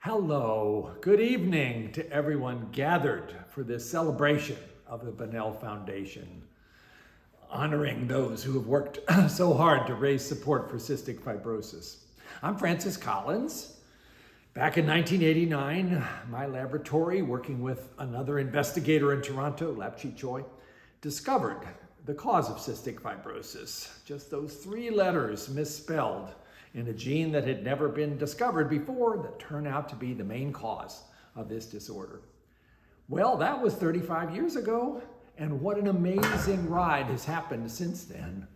Hello, good evening to everyone gathered for this celebration of the Bonnell Foundation, honoring those who have worked so hard to raise support for cystic fibrosis. I'm Francis Collins. Back in 1989, my laboratory, working with another investigator in Toronto, Lapchi Choi, discovered the cause of cystic fibrosis. Just those 3 letters misspelled in a gene that had never been discovered before that turned out to be the main cause of this disorder. Well, that was 35 years ago, and what an amazing ride has happened since then,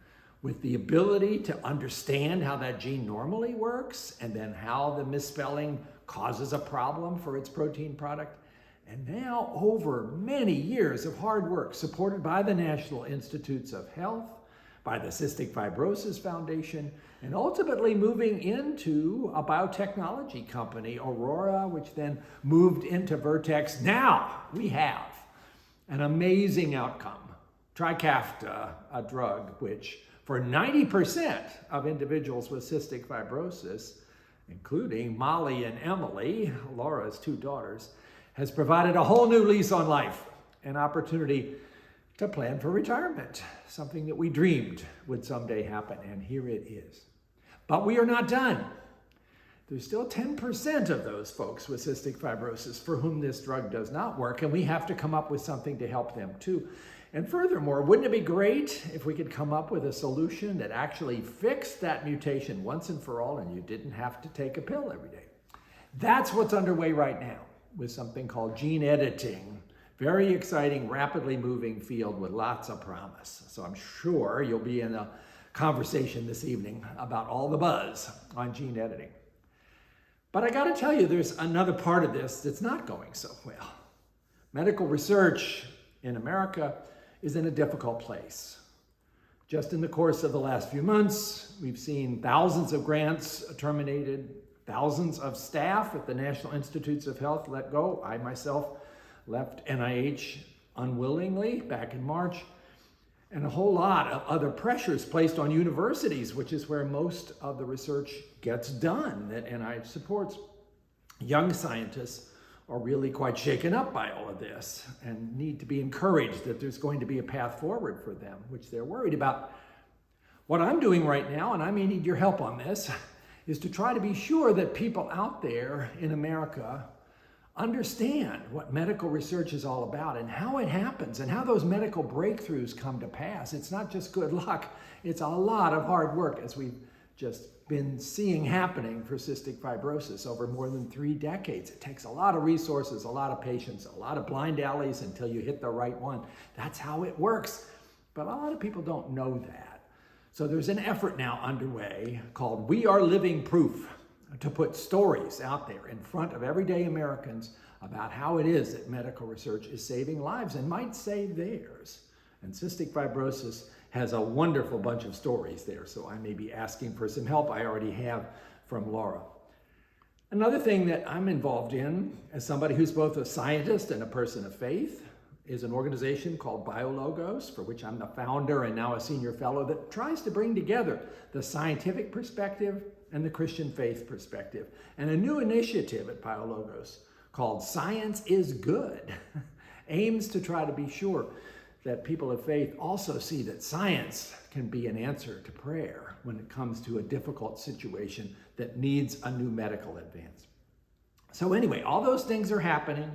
with the ability to understand how that gene normally works and then how the misspelling causes a problem for its protein product. And now, over many years of hard work supported by the Nat'l Institute of Health, by the Cystic Fibrosis Foundation, and ultimately moving into a biotechnology company, Aurora, which then moved into Vertex. Now we have an amazing outcome, Trikafta, a drug which for 90% of individuals with cystic fibrosis, including Molly and Emily, Laura's 2 daughters, has provided a whole new lease on life, an opportunity to plan for retirement, something that we dreamed would someday happen, and here it is. But we are not done. There's still 10% of those folks with cystic fibrosis for whom this drug does not work, and we have to come up with something to help them too. And furthermore, wouldn't it be great if we could come up with a solution that actually fixed that mutation once and for all, and you didn't have to take a pill every day? That's what's underway right now with something called gene editing. Very exciting, rapidly moving field with lots of promise. So I'm sure you'll be in a conversation this evening about all the buzz on gene editing. But I gotta tell you, there's another part of this that's not going so well. Medical research in America is in a difficult place. Just in the course of the last few months, we've seen thousands of grants terminated, thousands of staff at the Nat'l Institutes of Health let go. I myself left NIH unwillingly back in March, and a whole lot of other pressures placed on universities, which is where most of the research gets done that NIH supports. Young scientists are really quite shaken up by all of this and need to be encouraged that there's going to be a path forward for them, which they're worried about. What I'm doing right now, and I may need your help on this, is to try to be sure that people out there in America understand what medical research is all about and how it happens and how those medical breakthroughs come to pass. It's not just good luck, it's a lot of hard work, as we've just been seeing happening for cystic fibrosis over more than 3 decades. It takes a lot of resources, a lot of patience, a lot of blind alleys until you hit the right one. That's how it works. But a lot of people don't know that. So there's an effort now underway called We Are Living Proof, to put stories out there in front of everyday Americans about how it is that medical research is saving lives and might save theirs. And cystic fibrosis has a wonderful bunch of stories there, so I may be asking for some help. I already have from Laura. Another thing that I'm involved in as somebody who's both a scientist and a person of faith is an organization called BioLogos, for which I'm the founder and now a senior fellow, that tries to bring together the scientific perspective and the Christian faith perspective. And a new initiative at BioLogos called Science is Good aims to try to be sure that people of faith also see that science can be an answer to prayer when it comes to a difficult situation that needs a new medical advance. So anyway, all those things are happening.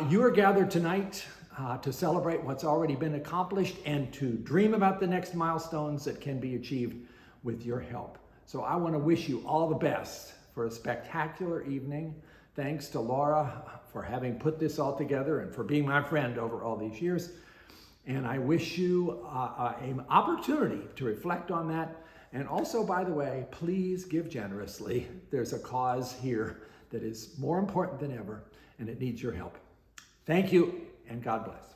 You are gathered tonight to celebrate what's already been accomplished and to dream about the next milestones that can be achieved with your help. So I want to wish you all the best for a spectacular evening. Thanks to Laura for having put this all together and for being my friend over all these years. And I wish you an opportunity to reflect on that. And also, by the way, please give generously. There's a cause here that is more important than ever, and it needs your help. Thank you, and God bless.